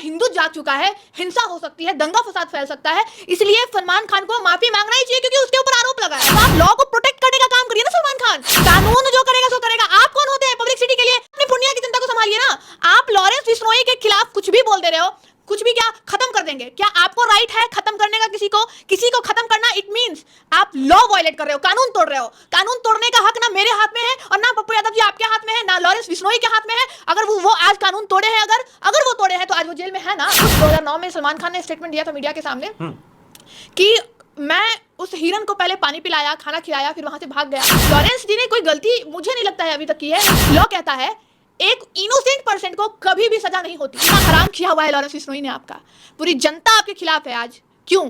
हिंदू जाग चुका है, हिंसा हो सकती है, दंगा फसाद फैल सकता है, इसलिए सलमान खान को माफी मांगना ही चाहिए क्योंकि उसके ऊपर आरोप लगा है। तो आप लॉ को प्रोटेक्ट करने का काम करिए ना सलमान खान, कानून जो करेगा सो करेगा। आप कौन होते हैं पब्लिसिटी के लिए? अपनी पुण्य की जनता को संभालिए ना। आप लॉरेंस बिश्नोई के खिलाफ कुछ भी बोल दे रहे हो, कुछ भी क्या खत्म कर देंगे? क्या आपको राइट है खत्म करने का? किसी को खत्म करना इट मींस आप लॉ वायलेट कर रहे हो, कानून तोड़ रहे हो। कानून तोड़ने का हक ना मेरे हाथ में है और ना पप्पू यादव जी आपके हाथ में है, ना लॉरेंस बिश्नोई के हाथ में है। अगर वो आज कानून तोड़े हैं, अगर वो तोड़े हैं तो आज वो जेल में है ना। 2009 में सलमान खान ने स्टेटमेंट दिया था मीडिया के सामने कि मैं उस हिरन को पहले पानी पिलाया, खाना खिलाया, फिर वहां से भाग गया। लॉरेंस जी ने कोई गलती मुझे नहीं लगता है अभी तक की है। लॉ कहता है एक इनोसेंट पर्सन को कभी भी सजा नहीं होती। इतना हराम किया हुआ है लॉरेंस बिश्नोई ने आपका। पूरी जनता आपके खिलाफ है आज। क्यों?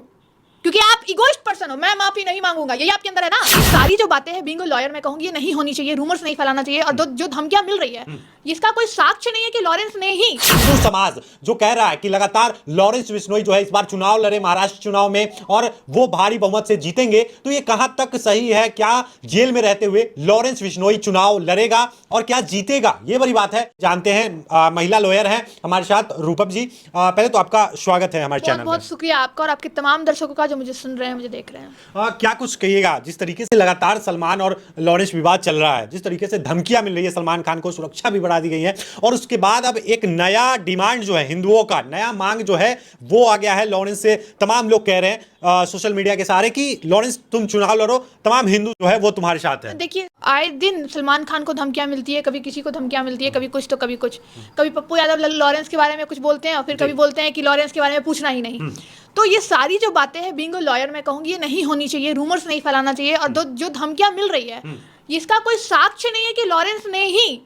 क्योंकि आप इगोइस्ट पर्सन हो। मैं माफी नहीं मांगूंगा, यही आपके अंदर है ना। सारी जो बातें हैं बीइंग अ लॉयर मैं कहूंगी ये नहीं होनी चाहिए, रूमर्स नहीं फैलाना चाहिए। और जो धमकियां मिल रही है इसका कोई साक्ष्य नहीं है कि लॉरेंस ने ही। हिंदू समाज जो कह रहा है कि लगातार लॉरेंस बिश्नोई जो है इस बार चुनाव लड़े महाराष्ट्र चुनाव में और वो भारी बहुमत से जीतेंगे, तो ये कहां तक सही है? क्या जेल में रहते हुए लॉरेंस बिश्नोई चुनाव लड़ेगा और क्या जीतेगा? ये बड़ी बात है। जानते हैं महिला लॉयर हैं हमारे साथ रूपम जी। पहले तो आपका स्वागत है हमारे चैनल में। बहुत शुक्रिया आपका और आपके तमाम दर्शकों का जो मुझे सुन रहे हैं, मुझे देख रहे हैं। क्या कुछ कहिएगा जिस तरीके से लगातार सलमान और लॉरेंस विवाद चल रहा है, जिस तरीके से धमकियां मिल रही है, सलमान खान को सुरक्षा भी बढ़ा दी गई है और उसके बाद अब एक नया डिमांड जो है हिंदुओं का, नया मांग जो है वो आ गया है लॉरेंस से। तमाम लोग कह रहे हैं सोशल मीडिया के सहारे कि लॉरेंस तुम चुनाव लड़ो, तमाम हिंदू जो है वो तुम्हारे साथ है। देखिए आए दिन सलमान खान को धमकियां मिलती है, कभी किसी को धमकियां मिलती है, कभी कुछ तो कभी कुछ। कभी पप्पू यादव लॉरेंस के बारे में कुछ बोलते हैं और फिर कभी बोलते हैं कि लॉरेंस के बारे में पूछना ही नहीं। तो ये सारी जो बातें हैं बीइंग अ लॉयर मैं कहूंगी ये नहीं होनी चाहिए, रूमर्स नहीं फैलाना चाहिए। और जो धमकियां मिल रही है इसका कोई साक्ष्य नहीं है कि लॉरेंस ने ही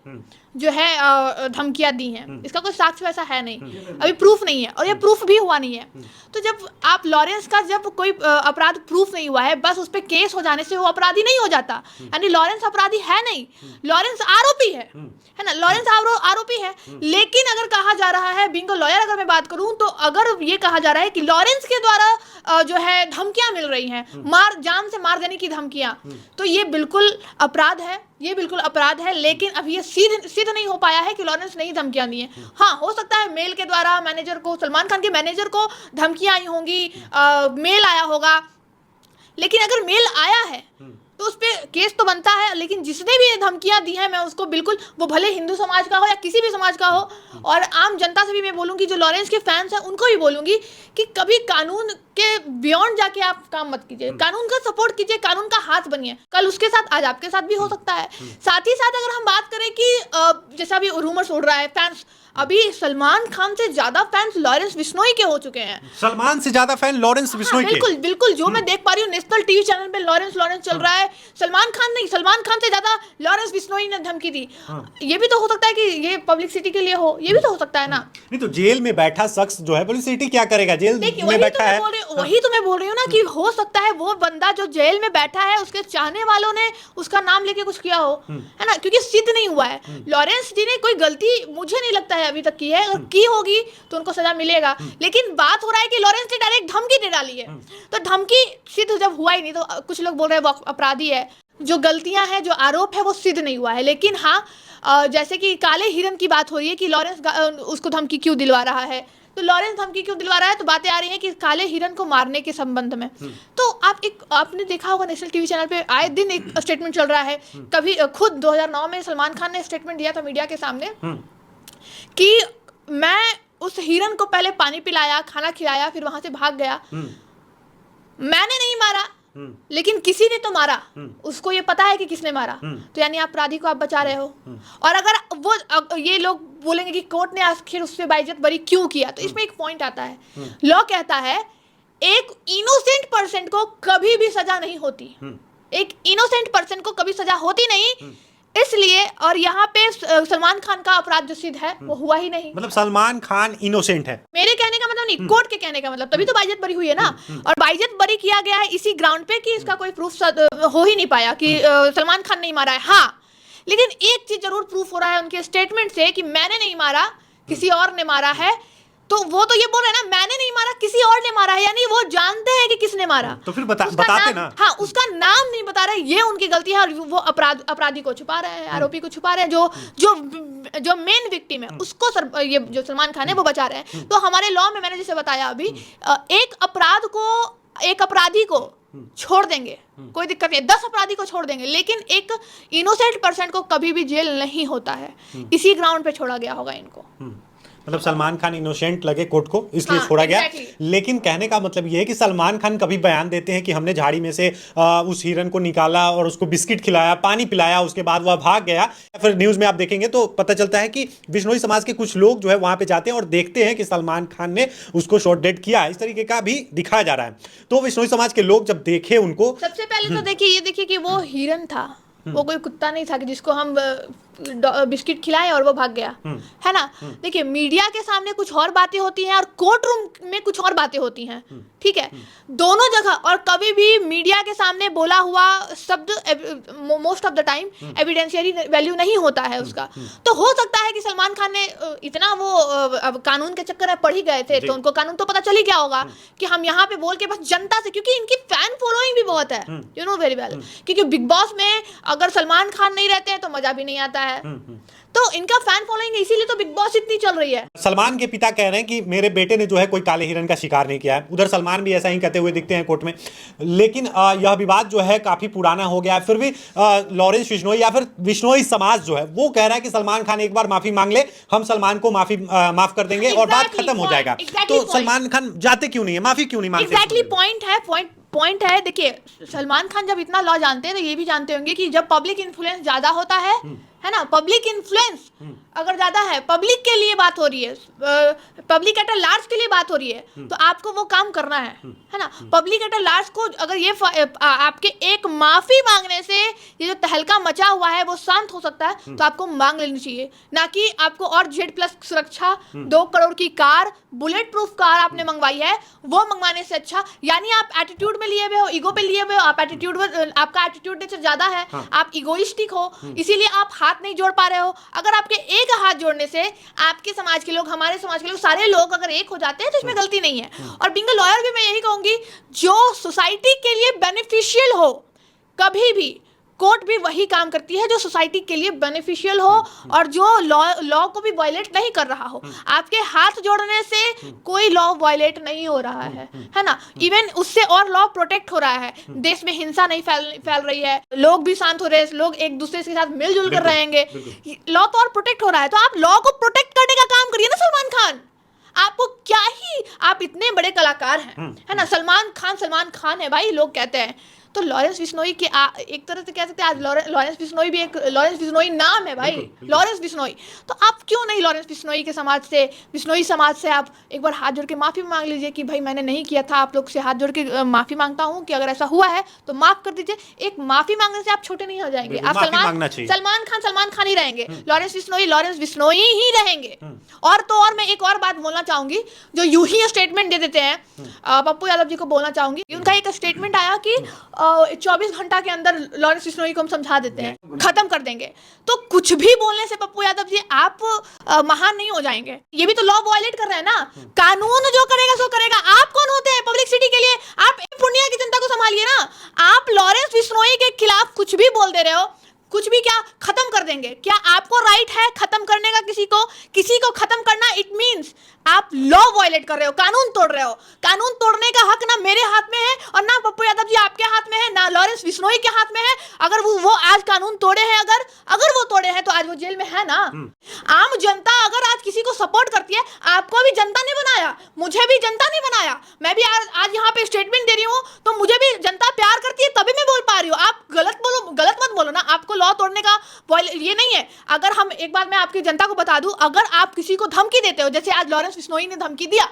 जो है धमकियां दी हैं। इसका कोई साक्ष्य वैसा है नहीं, अभी प्रूफ नहीं है और ये प्रूफ भी हुआ नहीं है। तो जब आप लॉरेंस का जब कोई अपराध प्रूफ नहीं हुआ है, बस उस पर केस हो जाने से वो अपराधी नहीं हो जाता। यानी लॉरेंस अपराधी है नहीं, लॉरेंस आरोपी है ना। लॉरेंस आरोपी है। लेकिन अगर कहा जा रहा है बीइंग अ लॉयर, अगर मैं बात करूं तो अगर ये कहा जा रहा है कि लॉरेंस के द्वारा जो है धमकियां मिल रही हैं, जान से मार देने की धमकियां, तो ये बिल्कुल अपराध है, ये बिल्कुल अपराध है। लेकिन अब ये सिद्ध नहीं हो पाया है कि लॉरेंस ने ही धमकियां दी हैं। हाँ, हो सकता है मेल के द्वारा मैनेजर को, सलमान खान के मैनेजर को धमकियां आई होंगी, मेल आया होगा। लेकिन अगर मेल आया है तो उस पर केस तो बनता है। लेकिन जिसने भी ये धमकियां दी हैं मैं उसको बिल्कुल, वो भले हिंदू समाज का हो या किसी भी समाज का हो, और आम जनता से भी मैं बोलूँगी, जो लॉरेंस के फैंस हैं उनको भी बोलूँगी कि कभी कानून के बियॉन्ड जाके आप काम मत कीजिए, कानून का सपोर्ट कीजिए, कानून का हाथ बनिए। कल उसके साथ आज आपके साथ भी हो सकता है। साथ ही साथ अगर हम बात करें कि जैसा अभी रूमर्स उड़ रहा है, फैंस अभी सलमान खान से ज्यादा फैंस लॉरेंस बिश्नोई के हो चुके हैं। सलमान से ज्यादा फैन लॉरेंस बिश्नोई के? बिल्कुल बिल्कुल, जो मैं देख पा रही हूँ नेशनल टीवी चैनल पे लॉरेंस चल रहा है। सलमान खान नहीं, सलमान खान से ज्यादा लॉरेंस बिश्नोई ने धमकी दी। ये भी तो हो सकता है कि ये पब्लिसिटी के लिए हो, ये भी तो हो सकता है ना। नहीं तो जेल में बैठा शख्स जो है पब्लिसिटी क्या करेगा? जेल में बैठा है, वही तो मैं बोल रही हूँ ना कि हो सकता है वो बंदा जो जेल में बैठा है उसके चाहने वालों ने उसका नाम लेके कुछ किया हो, है ना, क्योंकि सिद्ध नहीं हुआ है। लॉरेंस जी ने कोई गलती मुझे नहीं लगता है अभी तक की है, अगर की होगी तो उनको सजा मिलेगा। लेकिन बात हो रहा है कि लॉरेंस ने डायरेक्ट धमकी दे डाली है, तो धमकी सिद्ध जब हुआ ही नहीं तो कुछ लोग बोल रहे हैं वो अपराधी है। जो गलतियां हैं, जो आरोप है वो सिद्ध नहीं हुआ है। लेकिन हाँ, जैसे कि काले हिरन की बात हो रही है कि लॉरेंस उसको धमकी क्यों दिलवा रहा है, तो लॉरेंस धमकी क्यों दिलवा रहा है, तो बातें आ रही हैं कि काले हिरन को मारने के संबंध में। तो आपने देखा होगा नेशनल टीवी चैनल पे आए दिन एक स्टेटमेंट चल रहा है। कभी खुद 2009 में सलमान खान ने स्टेटमेंट दिया था मीडिया के सामने कि मैं उस हिरन को पहले पानी पिलाया, खाना खिलाया, फिर वहां से भाग गया। मैंने नहीं मारा, लेकिन किसी ने तो मारा, उसको ये पता है कि किसने मारा। तो यानी अपराधी को आप बचा रहे हो। और अगर ये लोग बोलेंगे कि कोर्ट ने आखिर उससे बाइज्जत बरी क्यों किया, तो इसमें एक पॉइंट आता है। लॉ कहता है एक इनोसेंट पर्सन को कभी भी सजा नहीं होती, एक इनोसेंट पर्सन को कभी सजा होती नहीं। इसलिए, और यहाँ पे सलमान खान का अपराध जो सिद्ध है वो हुआ ही नहीं। मतलब सलमान खान इनोसेंट है मेरे कहने का मतलब नहीं, कोर्ट के कहने का मतलब, तभी तो बाइज्जत बरी हुई है ना। और बाइज्जत बरी किया गया है इसी ग्राउंड पे कि इसका कोई प्रूफ हो ही नहीं पाया कि सलमान खान नहीं मारा है। हाँ, लेकिन एक चीज जरूर प्रूफ हो रहा है उनके स्टेटमेंट से कि मैंने नहीं मारा, किसी और ने मारा है। तो वो तो ये बोल रहे हैं ना, मैंने नहीं मारा, किसी और ने मारा है, यानी वो जानते हैं कि किसने मारा। तो फिर उसका बताते नाम, ना। हाँ, उसका नाम नहीं बता रहे, ये उनकी गलती है। और वो अपराधी को छुपा रहे हैं, आरोपी को छुपा रहे हैं, जो मेन विक्टिम है उसको ये जो सलमान खान है वो बचा रहे हैं। तो हमारे लॉ में मैंने जैसे बताया अभी, एक अपराधी को छोड़ देंगे, कोई दिक्कत नहीं, 10 अपराधी को छोड़ देंगे, लेकिन एक इनोसेंट पर्सन को कभी भी जेल नहीं होता है। इसी ग्राउंड पे छोड़ा गया होगा इनको। मतलब सलमान खान इनोसेंट लगे कोर्ट को, इसलिए हाँ, छोड़ा गया। exactly। लेकिन कहने का मतलब ये है कि सलमान खान कभी बयान देते हैं कि हमने झाड़ी में से उस हिरन को निकाला और उसको बिस्किट खिलाया, पानी पिलाया, उसके बाद वह भाग गया। या फिर न्यूज़ में आप देखेंगे तो पता चलता है कि बिश्नोई समाज के कुछ लोग जो है वहां पे जाते हैं और देखते हैं कि सलमान खान ने उसको शॉट डेड किया, इस तरीके का भी दिखाया जा रहा है। तो बिश्नोई समाज के लोग जब देखे उनको, सबसे पहले तो देखिए कि वो हिरन था, वो कोई कुत्ता नहीं था कि जिसको हम बिस्किट खिलाएं और वो भाग गया, है ना। देखिए, मीडिया के सामने कुछ और बातें होती हैं और कोर्ट रूम में कुछ और बातें होती हैं, ठीक है, दोनों जगह। और कभी भी मीडिया के सामने बोला हुआ शब्द most of the time evidentiary value नहीं होता है उसका। तो हो सकता है कि सलमान खान ने इतना वो अब कानून के चक्कर में पड़ ही गए थे, तो उनको कानून तो पता चल ही गया होगा कि हम यहाँ पे बोल के बस जनता से, क्योंकि इनकी फैन फॉलोइंग भी बहुत है, यू नो वेरी वेल, क्योंकि बिग बॉस में अगर सलमान खान नहीं रहते हैं तो मजा भी नहीं आता है। तो इनका फैन फॉलोइंग है, इसीलिए तो बिग बॉस इतनी चल रही है। सलमान के पिता कह रहे हैं कि मेरे बेटे ने जो है कोई काले हिरन का शिकार नहीं किया है। उधर सलमान भी ऐसा ही कहते हुए दिखते हैं कोर्ट में। लेकिन यह विवाद जो है काफी पुराना हो गया है। फिर भी लॉरेंस बिश्नोई या फिर बिश्नोई समाज जो है वो कह रहा है कि सलमान खान एक बार माफी मांग ले, हम सलमान को माफ कर देंगे और बात खत्म हो जाएगा। तो सलमान खान जाते क्यों नहीं है, माफी क्यों नहीं मांगते? एग्जैक्टली पॉइंट है। देखिए, सलमान खान जब इतना लॉ जानते हैं तो ये भी जानते होंगे कि जब पब्लिक इन्फ्लुएंस ज्यादा होता है ना, पब्लिक इन्फ्लुएंस अगर ज्यादा है, पब्लिक के लिए बात हो रही है, पब्लिक एट अ लार्ज के लिए बात हो रही है, तो आपको वो काम करना है ना। पब्लिक एट अ लार्ज को अगर ये आपके एक माफी मांगने से ये जो तहलका मचा हुआ है वो शांत हो सकता है, तो आपको मांग लेनी चाहिए, ना कि आपको और Z+ सुरक्षा, 2 करोड़ की कार, बुलेट प्रूफ कार आपने मंगवाई है, वो मंगवाने से अच्छा, यानी आप एटीट्यूड में लिए हुए हो, ईगो पे लिए हुए हो, आप एटीट्यूड, आपका एटीट्यूड नेचर ज्यादा है, आप इगोइस्टिक हो, इसीलिए आप हाथ नहीं जोड़ पा रहे हो। अगर आपके एक हाथ जोड़ने से आपके समाज के लोग, हमारे समाज के लोग, सारे लोग अगर एक हो जाते हैं तो इसमें गलती नहीं है। और बीइंग अ लॉयर भी मैं यही कहूंगी, जो सोसाइटी के लिए बेनिफिशियल हो, कभी भी कोर्ट भी वही काम करती है जो सोसाइटी के लिए बेनिफिशियल हो और जो लॉ को भी वायलेट नहीं कर रहा हो। आपके हाथ जोड़ने से कोई लॉ वायलेट नहीं हो रहा है ना। इवन उससे और लॉ प्रोटेक्ट हो रहा है, देश में हिंसा नहीं फैल रही है, लोग भी शांत हो रहे हैं, लोग एक दूसरे के साथ मिलजुल कर रहेंगे, लॉ तो और प्रोटेक्ट हो रहा है। तो आप लॉ को प्रोटेक्ट करने का काम करिए ना सलमान खान। आपको क्या ही, आप इतने बड़े कलाकार हैं, है ना। सलमान खान है भाई, लोग कहते हैं। तो लॉरेंस बिश्नोई के एक तरह से कह सकते हैं, आज लॉरेंस बिश्नोई भी एक, लॉरेंस बिश्नोई नाम है भाई, लॉरेंस बिश्नोई। तो आप क्यों नहीं लॉरेंस बिश्नोई के समाज से, बिश्नोई समाज से आप एक बार हाथ जोड़ के माफी मांग लीजिए कि भाई मैंने नहीं किया था, आप लोग से हाथ जोड़ के माफी मांगता हूं कि अगर ऐसा हुआ है तो माफ कर दीजिए। एक माफी मांगने से आप छोटे नहीं हो जाएंगे, आप सलमान खान ही रहेंगे, लॉरेंस बिश्नोई ही रहेंगे। और तो और मैं एक और बात बोलना चाहूंगी, जो यूं ही स्टेटमेंट दे देते हैं, पप्पू यादव जी को बोलना चाहूंगी, उनका एक स्टेटमेंट आया कि 24 घंटा के अंदर लॉरेंस बिश्नोई को हम समझा देते हैं, खत्म कर देंगे। तो कुछ भी बोलने से पप्पू यादव जी आप महान नहीं हो जाएंगे। ये भी तो लॉ वायलेट कर रहे हैं ना। कानून जो करेगा सो करेगा। आप कौन होते हैं पब्लिक सिटी के लिए? आप पूर्णिया की जनता को संभालिए ना। आप लॉरेंस बिश्नोई के खिलाफ कुछ भी बोल दे रहे हो, कुछ भी, क्या खत्म कर देंगे? क्या आपको राइट है खत्म करने का? किसी को खत्म करना इट मींस आप लॉ वायलेट कर रहे हो, कानून तोड़ रहे हो। कानून तोड़ने का हक ना मेरे हाथ में है और ना पप्पू यादव जी आपके हाथ में है, ना लॉरेंस बिश्नोई के हाथ में है। अगर वो आज कानून तोड़े हैं, अगर वो तोड़े हैं तो आज वो जेल में है ना। आम जनता अगर आज किसी को सपोर्ट करती है, आपको भी जनता ने बनाया, मुझे भी जनता ने बनाया, मैं भी आज यहाँ पे स्टेटमेंट दे रही हूँ तो मुझे भी जनता प्यार करती है, तभी मैं बोल पा रही हूँ। आप गलत मत बोलो ना। आपको लॉ तोड़ने का ये नहीं है। अगर हम एक बार मैं आपकी जनता को बता दूं, अगर आप किसी को धमकी देते हो, जैसे आज लॉरेंस बिश्नोई ने धमकी दिया,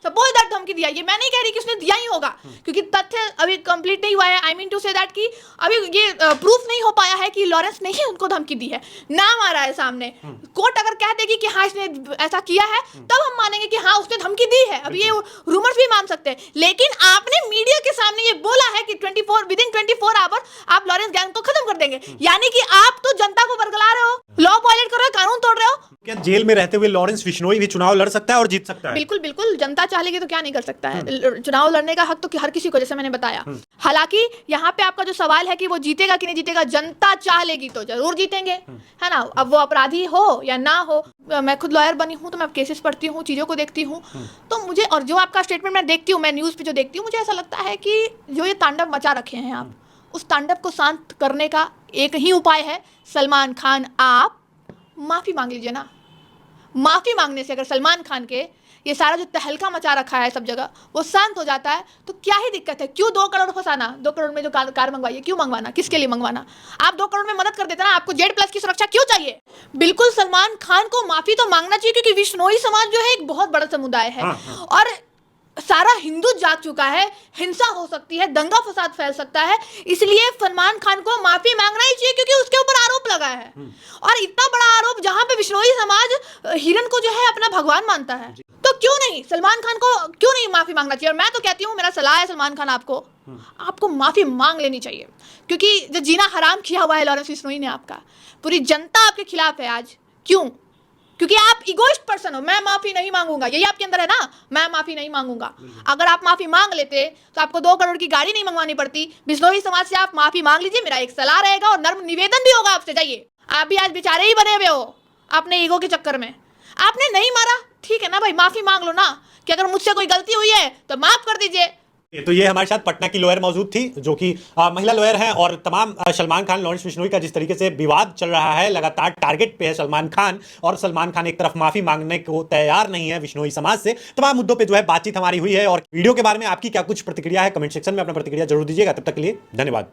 सपोज दैट धमकी दिया, ये मैं नहीं कह रही कि उसने दिया ही होगा, क्योंकि तथ्य अभी कंप्लीट नहीं हुआ है। I mean to say that कि अभी ये प्रूफ नहीं हो पाया है कि लॉरेंस ने ही उनको धमकी दी है, नाम आ रहा है सामने। कोर्ट अगर कह देगी कि हाँ इसने ऐसा किया है, तब हम मानेंगे कि हाँ उसने धमकी दी है। अब ये रूमर्स भी मान सकते हैं, लेकिन आपने मीडिया के सामने ये बोला है कि विदिन 24 आवर आप लॉरेंस गैंग को खत्म कर देंगे, यानी कि आप तो जनता को बरगला रहे हो, लॉ वायलेट कर रहे हो, कानून तोड़ रहे हो। क्या जेल में रहते हुए लॉरेंस बिश्नोई भी चुनाव लड़ सकता है और जीत सकता है? बिल्कुल बिल्कुल, जनता चाह लेगी तो क्या नहीं कर सकता है। चुनाव लड़ने का हक तो हर किसी को, जैसे मैंने बताया। हालांकि यहाँ पे आपका जो सवाल है कि वो जीतेगा कि नहीं जीतेगा, जनता चाह लेगी तो जरूर जीतेंगे, है ना। अब वो अपराधी हो या ना हो, मैं खुद लॉयर बनी हूँ तो मैं केसेस पढ़ती हूँ, चीज़ों को देखती हूँ, तो मुझे, और जो आपका स्टेटमेंट मैं देखती हूँ, मैं न्यूज़ पे जो देखती हूँ, मुझे ऐसा लगता है कि जो ये तांडव मचा रखे हैं आप, उस तांडव को शांत करने का एक ही उपाय है, सलमान खान आप माफ़ी मांग लीजिए ना। माफ़ी मांगने से अगर सलमान खान के ये सारा जो तहलका मचा रखा है सब जगह, वो शांत हो जाता है, तो क्या ही दिक्कत है। क्यों 2 करोड़ फंसाना? 2 करोड़ में जो कार मंगवाइए, क्यों मंगवाना, किसके लिए मंगवाना? आप 2 करोड़ में मदद कर देते ना, आपको Z+ की सुरक्षा क्यों चाहिए? बिल्कुल सलमान खान को माफ़ी तो मांगना चाहिए, क्योंकि बिश्नोई समाज जो है एक बहुत बड़ा समुदाय है, और सारा हिंदू जाग चुका है, हिंसा हो सकती है, दंगा फसाद फैल सकता है, इसलिए सलमान खान को माफी मांगना ही चाहिए, क्योंकि उसके ऊपर आरोप लगा है, और इतना बड़ा आरोप जहां पे बिश्नोई समाज हिरन को जो है अपना भगवान मानता है, तो क्यों नहीं सलमान खान को क्यों नहीं माफी मांगना चाहिए। और मैं तो कहती हूँ, मेरा सलाह है सलमान खान आपको माफी मांग लेनी चाहिए, क्योंकि जो जीना हराम किया हुआ है लॉरेंस बिश्नोई ने आपका, पूरी जनता आपके खिलाफ है आज। क्यों? क्योंकि आप इगोइस्ट पर्सन हो। मैं माफी नहीं मांगूंगा, यही आपके अंदर है ना, मैं माफी नहीं मांगूंगा। अगर आप माफी मांग लेते तो आपको 2 करोड़ की गाड़ी नहीं मंगवानी पड़ती। बिश्नोई समाज से आप माफी मांग लीजिए, मेरा एक सलाह रहेगा, और नर्म निवेदन भी होगा आपसे। जाइए, आप भी आज बेचारे ही बने हुए हो अपने ईगो के चक्कर में। आपने नहीं मारा, ठीक है ना भाई, माफी मांग लो ना, कि अगर मुझसे कोई गलती हुई है तो माफ कर दीजिए। तो ये हमारे साथ पटना की लॉयर मौजूद थी, जो कि महिला लॉयर हैं, और तमाम सलमान खान लॉरेंस बिश्नोई का जिस तरीके से विवाद चल रहा है, लगातार टारगेट पे है सलमान खान, और सलमान खान एक तरफ माफी मांगने को तैयार नहीं है बिश्नोई समाज से। तमाम मुद्दों पे जो है बातचीत हमारी हुई है, और वीडियो के बारे में आपकी क्या कुछ प्रतिक्रिया है, कमेंट सेक्शन में अपना प्रतिक्रिया जरूर दीजिएगा। तब तक के लिए धन्यवाद।